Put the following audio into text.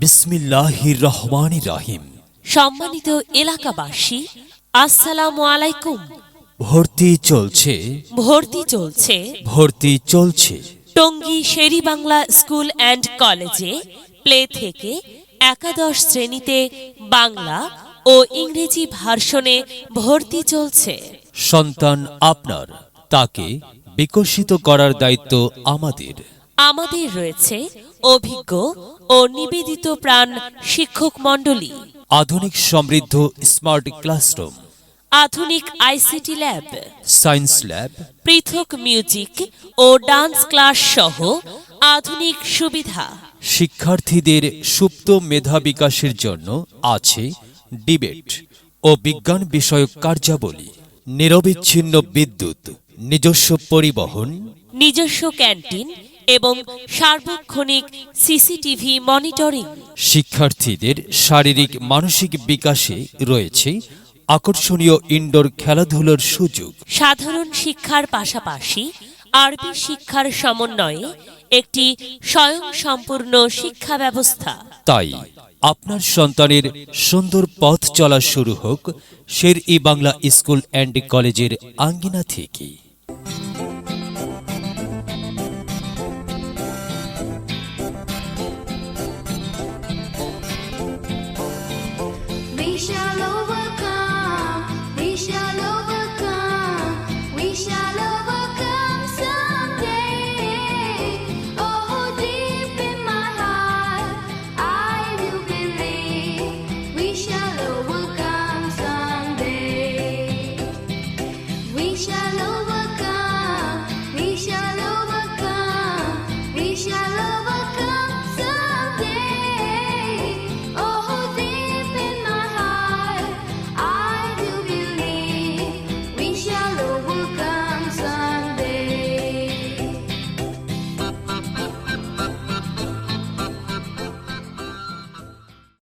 বিসমিল্লাহির রহমানির রহিম। সম্মানিত এলাকাবাসী, আসসালামু আলাইকুম। ভর্তি চলছে, ভর্তি চলছে ভর্তি চলছে। টঙ্গী শেরি বাংলা স্কুল অ্যান্ড কলেজে প্লে থেকে একাদশ শ্রেণীতে বাংলা ও ইংরেজি ভার্সনে ভর্তি চলছে। সন্তান আপনার, তাকে বিকশিত করার দায়িত্ব আমাদের। আমাদের রয়েছে অভিজ্ঞ ও নিবেদিত প্রাণ শিক্ষক মণ্ডলী, আধুনিক সমৃদ্ধ স্মার্ট ক্লাসরুম, আধুনিক আইসিটি ল্যাব, সায়েন্স ল্যাব, পৃথক মিউজিক ও ডান্স ক্লাস সহ আধুনিক সুবিধা। শিক্ষার্থীদের সুপ্ত মেধা বিকাশের জন্য আছে ডিবেট ও বিজ্ঞান বিষয়ক কার্যাবলী, নিরবিচ্ছিন্ন বিদ্যুৎ, নিজস্ব পরিবহন, নিজস্ব ক্যান্টিন এবং সার্বক্ষণিক সিসিটিভি মনিটরিং। শিক্ষার্থীদের শারীরিক মানসিক বিকাশে রয়েছে আকর্ষণীয় ইনডোর খেলাধুলার সুযোগ। সাধারণ শিক্ষার পাশাপাশি আরবি শিক্ষার সমন্বয়ে একটি স্বয়ংসম্পূর্ণ শিক্ষা ব্যবস্থা। তাই আপনার সন্তানের সুন্দর পথ চলা শুরু হোক শের-ই বাংলা স্কুল অ্যান্ড কলেজের আঙ্গিনা থেকে। We shall over